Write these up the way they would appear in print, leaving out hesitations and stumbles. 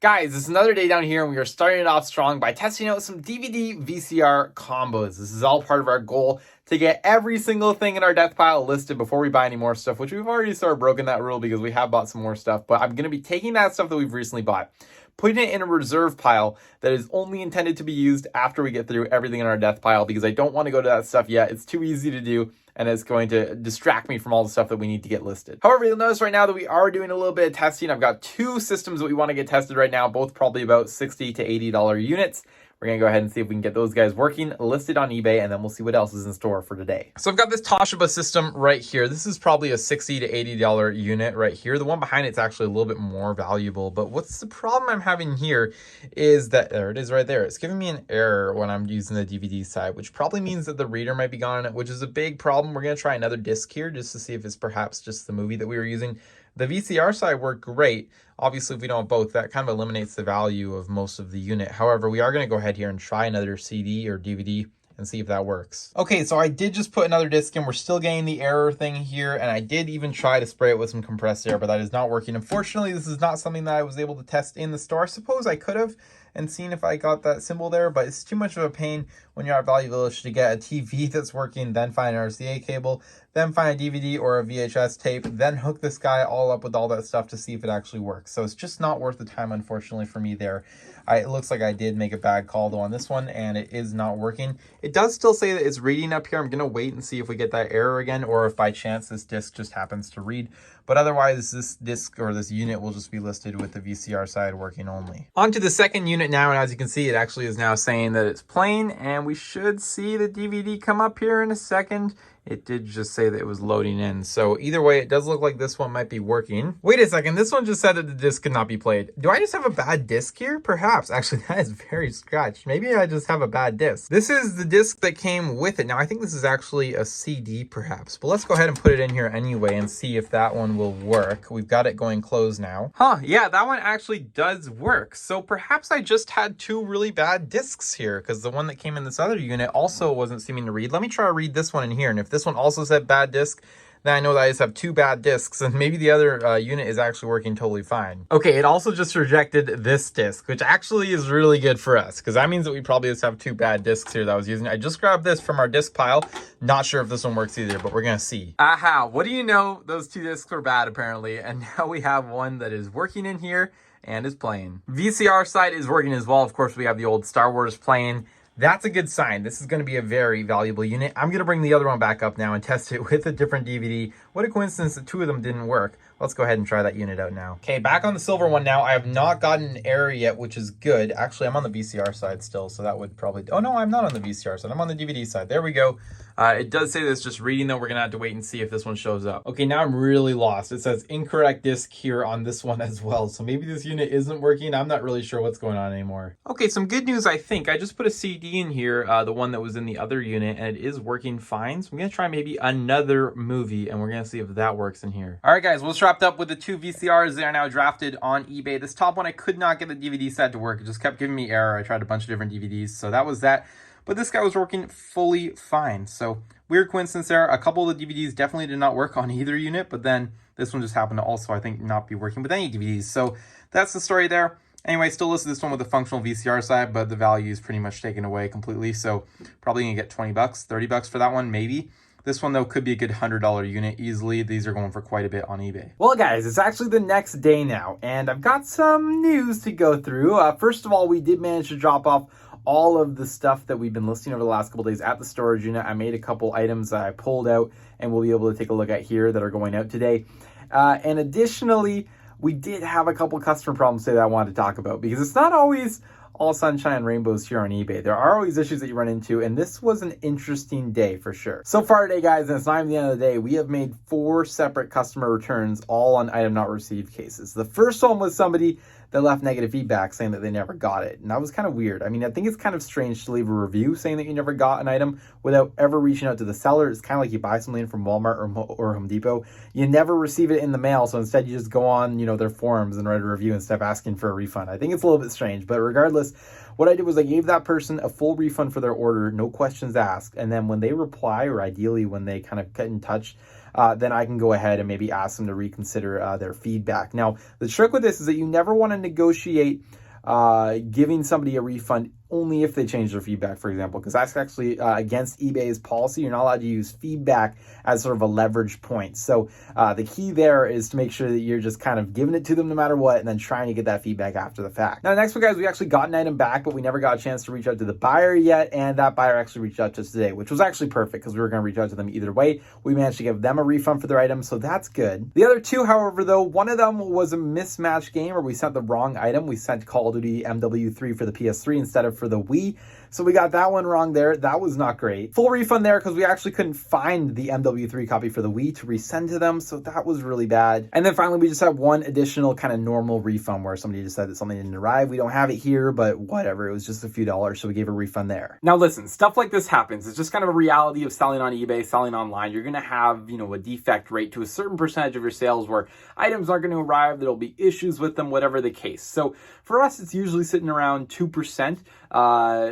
Guys, it's another day down here and we are starting it off strong by testing out some DVD VCR combos. This is all part of our goal to get every single thing in our death pile listed before we buy any more stuff, which we've already sort of broken that rule because we have bought some more stuff. But I'm going to be taking that stuff that we've recently bought, putting it in a reserve pile that is only intended to be used after we get through everything in our death pile because I don't want to go to that stuff yet. It's too easy to do and it's going to distract me from all the stuff that we need to get listed. However, you'll notice right now that we are doing a little bit of testing. I've got two systems that we want to get tested right now, both probably about $60 to $80 units. We're going to go ahead and see if we can get those guys working, listed on eBay, and then we'll see what else is in store for today. So I've got this Toshiba system right here. This is probably a $60 to $80 unit right here. The one behind it's actually a little bit more valuable, but what's the problem I'm having here is that, there it is right there. It's giving me an error when I'm using the DVD side, which probably means that the reader might be gone, which is a big problem. We're going to try another disc here just to see if it's perhaps just the movie that we were using. The VCR side worked great. Obviously, if we don't have both, that kind of eliminates the value of most of the unit. However, we are going to go ahead here and try another CD or DVD and see if that works. Okay, so I did just put another disc in. We're still getting the error thing here, and I did even try to spray it with some compressed air, but that is not working. Unfortunately, this is not something that I was able to test in the store. I suppose I could have and seen if I got that symbol there, but it's too much of a pain when you're at Value Village to get a TV that's working, then find an RCA cable, then find a DVD or a VHS tape, then hook this guy all up with all that stuff to see if it actually works. So it's just not worth the time, unfortunately, for me there. It looks like I did make a bad call, though, on this one, and it is not working. It does still say that it's reading up here. I'm going to wait and see if we get that error again, or if by chance this disc just happens to read. But otherwise, this disc or this unit will just be listed with the VCR side working only. On to the second unit now, and as you can see, it actually is now saying that it's playing, and we should see the DVD come up here in a second. It did just say that it was loading in. So either way, it does look like this one might be working. Wait a second, this one just said that the disc could not be played. Do I just have a bad disc here? Perhaps. Actually, that is very scratched. Maybe I just have a bad disc. This is the disc that came with it. Now, I think this is actually a CD perhaps, but let's go ahead and put it in here anyway and see if that one will work. We've got it going closed now. Yeah, that one actually does work. So perhaps I just had two really bad discs here because the one that came in this other unit also wasn't seeming to read. Let me try to read this one in here, and if this one also said bad disc, then I know that I just have two bad discs, and maybe the other unit is actually working totally fine. Okay, it also just rejected this disc, which actually is really good for us, because that means that we probably just have two bad discs here that I was using. I just grabbed this from our disc pile. Not sure if this one works either, but we're gonna see. Aha, what do you know? Those two discs were bad, apparently, and now we have one that is working in here and is playing. VCR side is working as well. Of course, we have the old Star Wars playing. That's a good sign. This is going to be a very valuable unit. I'm going to bring the other one back up now and test it with a different DVD. What a coincidence that two of them didn't work. Let's go ahead and try that unit out now. Okay, back on the silver one now. I have not gotten an error yet, which is good. Actually, I'm on the VCR side still, so that would probably... Oh, no, I'm not on the VCR side. I'm on the DVD side. There we go. It does say this just reading, though. We're going to have to wait and see if this one shows up. Okay, now I'm really lost. It says incorrect disc here on this one as well. So maybe this unit isn't working. I'm not really sure what's going on anymore. Okay, some good news, I think. I just put a CD in here, the one that was in the other unit, and it is working fine. So I'm going to try maybe another movie, and we're going to see if that works in here. All right, guys, well, it's wrapped up with the two VCRs. They are now drafted on eBay. This top one, I could not get the DVD set to work. It just kept giving me error. I tried a bunch of different DVDs, so that was that. But this guy was working fully fine. So weird coincidence there. A couple of the DVDs definitely did not work on either unit, but then this one just happened to also, I think, not be working with any DVDs. So that's the story there. Anyway, still listed this one with a functional VCR side, but the value is pretty much taken away completely. So probably gonna get 20 bucks, 30 bucks for that one, maybe. This one, though, could be a good $100 unit easily. These are going for quite a bit on eBay. Well, guys, it's actually the next day now, and I've got some news to go through. First of all, we did manage to drop off all of the stuff that we've been listing over the last couple days at the storage unit. I made a couple items that I pulled out and we'll be able to take a look at here that are going out today. And additionally, we did have a couple customer problems today that I wanted to talk about because it's not always all sunshine and rainbows here on eBay. There are always issues that you run into, and this was an interesting day for sure. So far today, guys, and it's not even the end of the day, we have made 4 separate customer returns, all on item not received cases. The first one was somebody that left negative feedback saying that they never got it. And that was kind of weird. I mean, I think it's kind of strange to leave a review saying that you never got an item without ever reaching out to the seller. It's kind of like you buy something from Walmart or Home Depot. You never receive it in the mail. So instead you just go on, their forums and write a review instead of asking for a refund. I think it's a little bit strange, but regardless, what I did was I gave that person a full refund for their order, no questions asked. And then when they reply, or ideally when they kind of get in touch, then I can go ahead and maybe ask them to reconsider their feedback. Now, the trick with this is that you never want to negotiate giving somebody a refund only if they change their feedback, for example, because that's actually against eBay's policy. You're not allowed to use feedback as sort of a leverage point. So the key there is to make sure that you're just kind of giving it to them no matter what, and then trying to get that feedback after the fact. Now, next one, guys, we actually got an item back, but we never got a chance to reach out to the buyer yet, and that buyer actually reached out to us today, which was actually perfect because we were going to reach out to them either way. We managed to give them a refund for their item, so that's good. The other two, however, though, one of them was a mismatched game where we sent the wrong item. We sent Call of Duty MW3 for the PS3 instead of for the Wii. So we got that one wrong there. That was not great. Full refund there because we actually couldn't find the MW3 copy for the Wii to resend to them. So that was really bad. And then finally, we just have one additional kind of normal refund where somebody just said that something didn't arrive. We don't have it here, but whatever. It was just a few dollars. So we gave a refund there. Now listen, stuff like this happens. It's just kind of a reality of selling on eBay, selling online. You're going to have, a defect rate to a certain percentage of your sales where items aren't going to arrive. There'll be issues with them, whatever the case. So for us, it's usually sitting around 2%.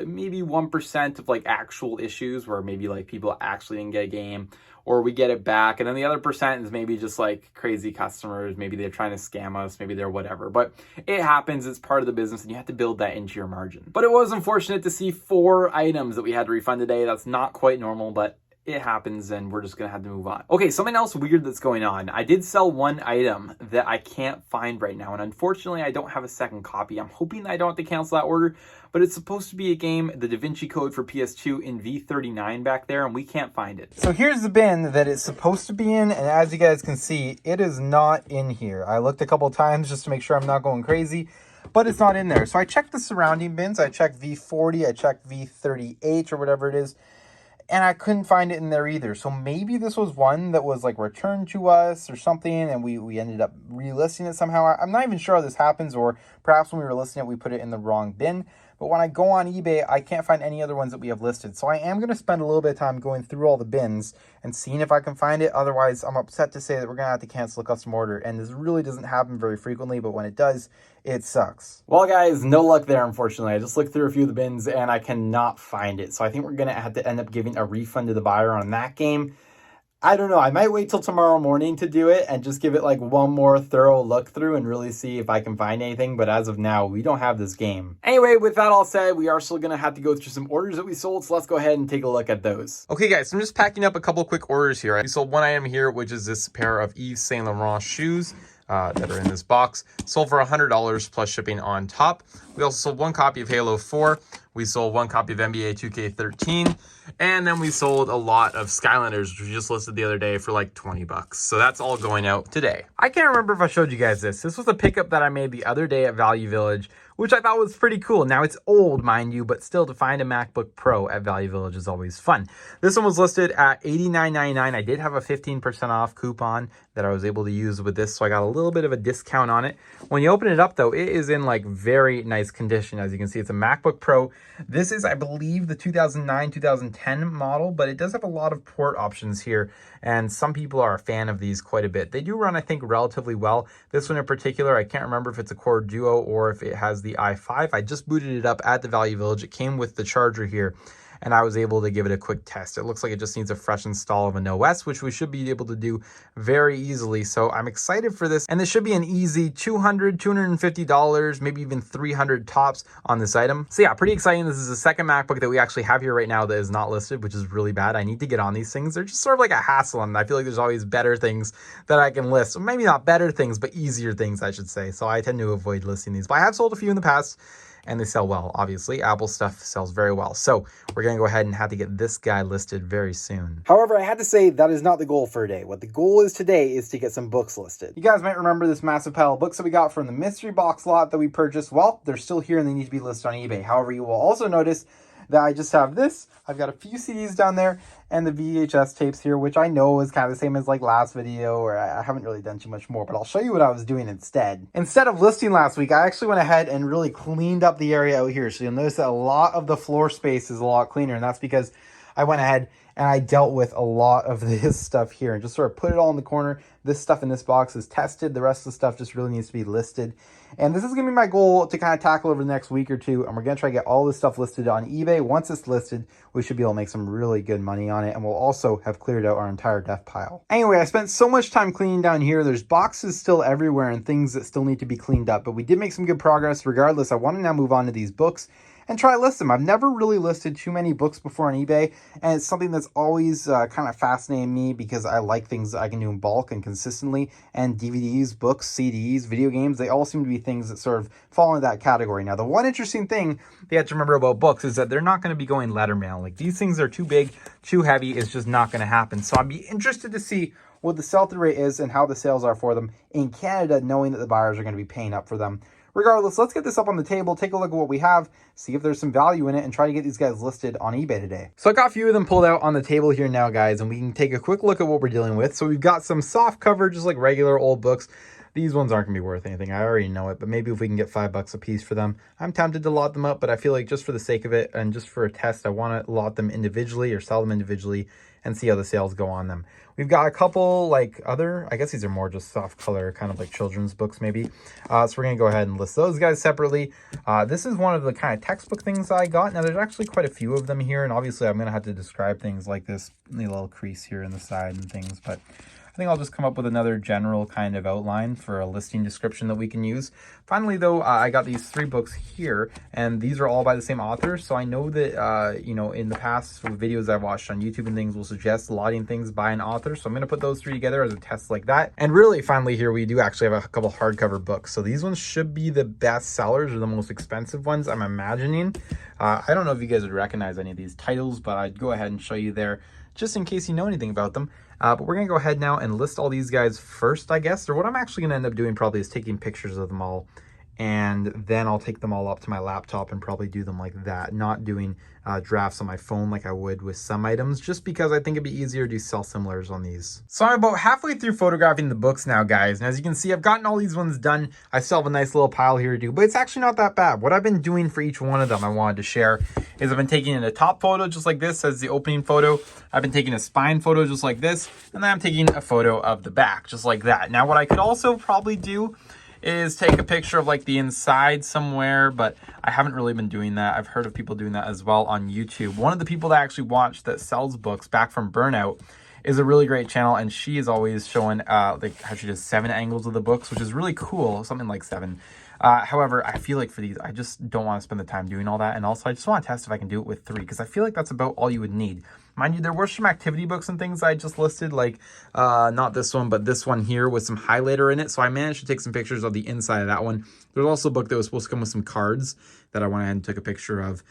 Maybe 1% of like actual issues where maybe like people actually didn't get a game or we get it back. And then the other percent is maybe just like crazy customers. Maybe they're trying to scam us. Maybe they're whatever. But it happens. It's part of the business and you have to build that into your margin. But it was unfortunate to see 4 items that we had to refund today. That's not quite normal, but it happens and we're just gonna have to move on. Okay, something else weird that's going on. I did sell one item that I can't find right now, and unfortunately I don't have a second copy. I'm hoping that I don't have to cancel that order, but it's supposed to be a game, the Da Vinci Code for PS2 in V39 back there, and we can't find it. So here's the bin that it's supposed to be in, and as you guys can see, it is not in here. I looked a couple times just to make sure I'm not going crazy, but it's not in there. So I checked the surrounding bins. I checked V40, I checked V38 or whatever it is, and I couldn't find it in there either. So maybe this was one that was like returned to us or something, and we ended up relisting it somehow. I'm not even sure how this happens, or perhaps when we were listing it, we put it in the wrong bin. But when I go on eBay, I can't find any other ones that we have listed. So I am going to spend a little bit of time going through all the bins and seeing if I can find it. Otherwise, I'm upset to say that we're going to have to cancel a custom order. And this really doesn't happen very frequently, but when it does, it sucks. Well, guys, no luck there, unfortunately. I just looked through a few of the bins and I cannot find it. So I think we're going to have to end up giving a refund to the buyer on that game. I don't know. I might wait till tomorrow morning to do it and just give it like one more thorough look through and really see if I can find anything. But as of now, we don't have this game. Anyway, with that all said, we are still going to have to go through some orders that we sold. So let's go ahead and take a look at those. Okay, guys, so I'm just packing up a couple quick orders here. We sold one item here, which is this pair of Yves Saint Laurent shoes that are in this box. Sold for $100 plus shipping on top. We also sold one copy of Halo 4. We sold one copy of NBA 2K13. And then we sold a lot of Skylanders, which we just listed the other day for like 20 bucks. So that's all going out today. I can't remember if I showed you guys this. This was a pickup that I made the other day at Value Village, which I thought was pretty cool. Now it's old, mind you, but still to find a MacBook Pro at Value Village is always fun. This one was listed at $89.99. I did have a 15% off coupon that I was able to use with this, so I got a little bit of a discount on it. When you open it up though, it is in like very nice condition. As you can see, it's a MacBook Pro. This is, I believe, the 2009-2010 model, but it does have a lot of port options here, and some people are a fan of these quite a bit. They do run, I think, relatively well. This one in particular, I can't remember if it's a Core Duo or if it has the i5. I just booted it up at the Value Village. It came with the charger here, and I was able to give it a quick test. It looks like it just needs a fresh install of an OS, which we should be able to do very easily. So I'm excited for this, and this should be an easy $200, $250, maybe even $300 tops on this item. So yeah, pretty exciting. This is the second MacBook that we actually have here right now that is not listed, which is really bad. I need to get on these things. They're just sort of like a hassle, and I feel like there's always better things that I can list. Or maybe not better things, but easier things, I should say. So I tend to avoid listing these, but I have sold a few in the past, and they sell well, obviously. Apple stuff sells very well. So we're going to go ahead and have to get this guy listed very soon. However, I had to say that is not the goal for today. What the goal is today is to get some books listed. You guys might remember this massive pile of books that we got from the mystery box lot that we purchased. Well, they're still here and they need to be listed on eBay. However, you will also notice that I just have this. I've got a few CDs down there and the VHS tapes here, which I know is kind of the same as like last video, or I haven't really done too much more, but I'll show you what I was doing instead. Instead of listing last week, I actually went ahead and really cleaned up the area out here. So you'll notice that a lot of the floor space is a lot cleaner, and that's because I went ahead and I dealt with a lot of this stuff here and just sort of put it all in the corner. This stuff in this box is tested. The rest of the stuff just really needs to be listed. And this is going to be my goal to kind of tackle over the next week or two. And we're going to try to get all this stuff listed on eBay. Once it's listed, we should be able to make some really good money on it. And we'll also have cleared out our entire death pile. Anyway, I spent so much time cleaning down here. There's boxes still everywhere and things that still need to be cleaned up. But we did make some good progress. Regardless, I want to now move on to these books and try to list them. I've never really listed too many books before on eBay, and it's something that's always kind of fascinated me because I like things that I can do in bulk and consistently, and DVDs, books, CDs, video games, they all seem to be things that sort of fall into that category. Now, the one interesting thing you have to remember about books is that they're not going to be going letter mail. Like, these things are too big, too heavy, it's just not going to happen. So I'd be interested to see what the sell-through rate is and how the sales are for them in Canada, knowing that the buyers are going to be paying up for them. Regardless, let's get this up on the table, take a look at what we have, see if there's some value in it, and try to get these guys listed on eBay today. So I got a few of them pulled out on the table here now, guys, and we can take a quick look at what we're dealing with. So we've got some soft cover, just like regular old books. These ones aren't going to be worth anything. I already know it, but maybe if we can get $5 a piece for them. I'm tempted to lot them up, but I feel like just for the sake of it and just for a test, I want to lot them individually or sell them individually and see how the sales go on them. We've got a couple like other, I guess these are more just soft color, kind of like children's books maybe. So we're going to go ahead and list those guys separately. This is one of the kind of textbook things I got. Now there's actually quite a few of them here, and obviously I'm going to have to describe things like this little crease here in the side and things, but I think I'll just come up with another general kind of outline for a listing description that we can use. Finally, though, I got these 3 books here, and these are all by the same author. So I know that, you know, in the past videos I've watched on YouTube and things will suggest lotting things by an author. So I'm going to put those 3 together as a test like that. And really, finally, here we do actually have a couple hardcover books. So these ones should be the best sellers or the most expensive ones, I'm imagining. I don't know if you guys would recognize any of these titles, but I'd go ahead and show you there just in case you know anything about them. But we're going to go ahead now and list all these guys first, I guess. Or what I'm actually going to end up doing probably is taking pictures of them all. And then I'll take them all up to my laptop and probably do them like that. Not doing drafts on my phone like I would with some items, just because I think it'd be easier to do sell similars on these. So I'm about halfway through photographing the books now, guys. And as you can see, I've gotten all these ones done. I still have a nice little pile here to do, but it's actually not that bad. What I've been doing for each one of them I wanted to share is I've been taking a top photo just like this as the opening photo. I've been taking a spine photo just like this. And then I'm taking a photo of the back just like that. Now what I could also probably do is take a picture of like the inside somewhere, but I haven't really been doing that. I've heard of people doing that as well on YouTube. One of the people that I actually watched that sells books, Back from Burnout, is a really great channel, and she is always showing like how she does 7 angles of the books, which is really cool, something like 7. However, I feel like for these, I just don't want to spend the time doing all that. And also I just want to test if I can do it with 3, because I feel like that's about all you would need. Mind you, there were some activity books and things I just listed, like not this one, but this one here with some highlighter in it. So I managed to take some pictures of the inside of that one. There's also a book that was supposed to come with some cards that I went ahead and took a picture of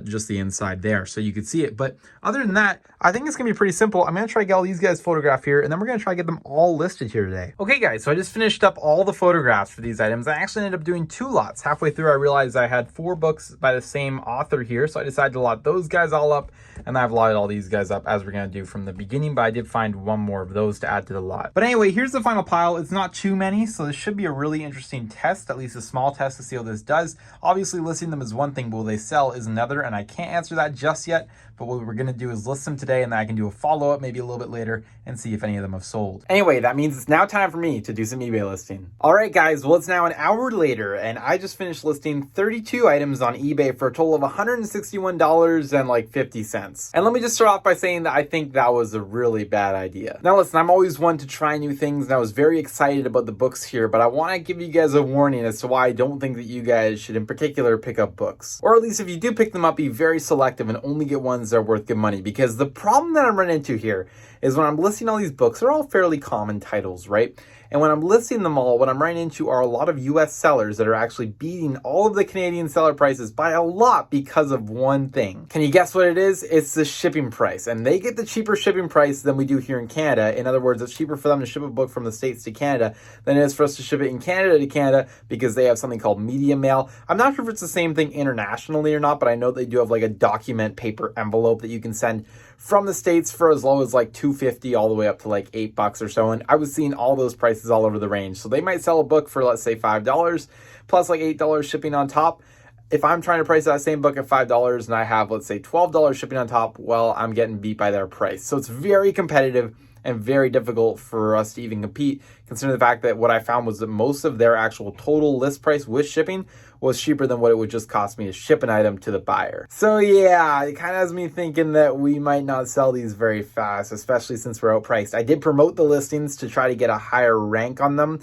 just the inside there so you could see it. But other than that, I think it's going to be pretty simple. I'm going to try to get all these guys photographed here, and then we're going to try to get them all listed here today. Okay, guys, so I just finished up all the photographs for these items. I actually ended up doing 2 lots. Halfway through, I realized I had 4 books by the same author here, so I decided to lot those guys all up, and I've lotted all these guys up as we're going to do from the beginning, but I did find 1 more of those to add to the lot. But anyway, here's the final pile. It's not too many, so this should be a really interesting test, at least a small test to see how this does. Obviously, listing them is one thing, but will they sell is another, and I can't answer that just yet. But what we're going to do is list them today, and then I can do a follow-up maybe a little bit later and see if any of them have sold. Anyway, that means it's now time for me to do some eBay listing. All right, guys, well, it's now an hour later, and I just finished listing 32 items on eBay for a total of $161.50. And let me just start off by saying that I think that was a really bad idea. Now, listen, I'm always one to try new things, and I was very excited about the books here, but I want to give you guys a warning as to why I don't think that you guys should in particular pick up books. Or at least if you do pick them up, be very selective and only get ones that are worth good money, because the problem that I'm running into here is when I'm listing all these books, they're all fairly common titles, right? And when I'm listing them all, what I'm running into are a lot of US sellers that are actually beating all of the Canadian seller prices by a lot because of one thing. Can you guess what it is? It's the shipping price. And they get the cheaper shipping price than we do here in Canada. In other words, it's cheaper for them to ship a book from the States to Canada than it is for us to ship it in Canada to Canada, because they have something called medium mail. I'm not sure if it's the same thing internationally or not, but I know they do have like a document paper envelope that you can send from the States for as low as like $2.50 all the way up to like $8 or so. And I was seeing all those prices all over the range. So they might sell a book for, let's say, $5 plus like $8 shipping on top. if I'm trying to price that same book at $5 and I have, let's say, $12 shipping on top, well, I'm getting beat by their price. So it's very competitive and very difficult for us to even compete, considering the fact that what I found was that most of their actual total list price with shipping was cheaper than what it would just cost me to ship an item to the buyer. So yeah, it kind of has me thinking that we might not sell these very fast, especially since we're outpriced. I did promote the listings to try to get a higher rank on them.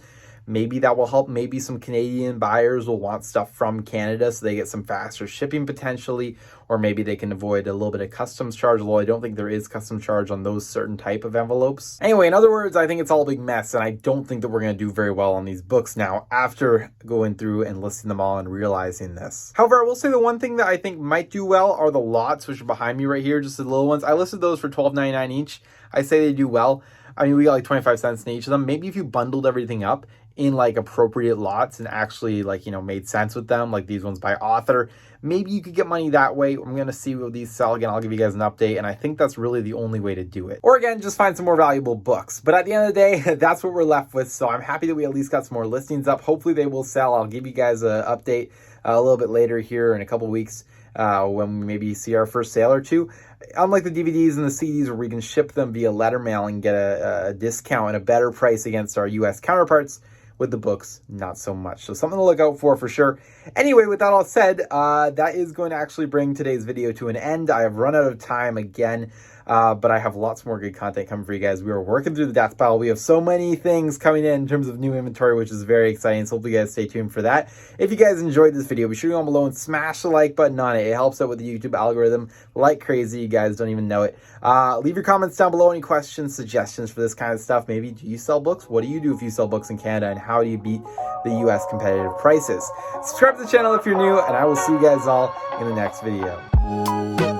Maybe that will help. Maybe some Canadian buyers will want stuff from Canada so they get some faster shipping potentially, or maybe they can avoid a little bit of customs charge, although I don't think there is customs charge on those certain type of envelopes. Anyway, in other words, I think it's all a big mess, and I don't think that we're going to do very well on these books now after going through and listing them all and realizing this. However, I will say the one thing that I think might do well are the lots, which are behind me right here, just the little ones. I listed those for $12.99 each. I say they do well. I mean, we got like 25 cents in each of them. Maybe if you bundled everything up in like appropriate lots and actually like, you know, made sense with them, like these ones by author, maybe you could get money that way. I'm going to see what these sell. Again, I'll give you guys an update. And I think that's really the only way to do it. Or again, just find some more valuable books. But at the end of the day, that's what we're left with. So I'm happy that we at least got some more listings up. Hopefully they will sell. I'll give you guys an update a little bit later here in a couple weeks when we maybe see our first sale or two. Unlike the DVDs and the CDs where we can ship them via letter mail and get a discount and a better price against our US counterparts, with the books, not so much. So something to look out for sure. Anyway, with that all said, that is going to actually bring today's video to an end. I have run out of time again, but I have lots more good content coming for you guys. We are working through the death pile. We have so many things coming in terms of new inventory, which is very exciting. So hopefully you guys stay tuned for that. If you guys enjoyed this video, be sure to go down below and smash the like button on it. It helps out with the YouTube algorithm like crazy. You guys don't even know it. Leave your comments down below. Any questions, suggestions for this kind of stuff. Maybe do you sell books? What do you do if you sell books in Canada? And how do you beat the US competitive prices? Subscribe to the channel if you're new, and I will see you guys all in the next video.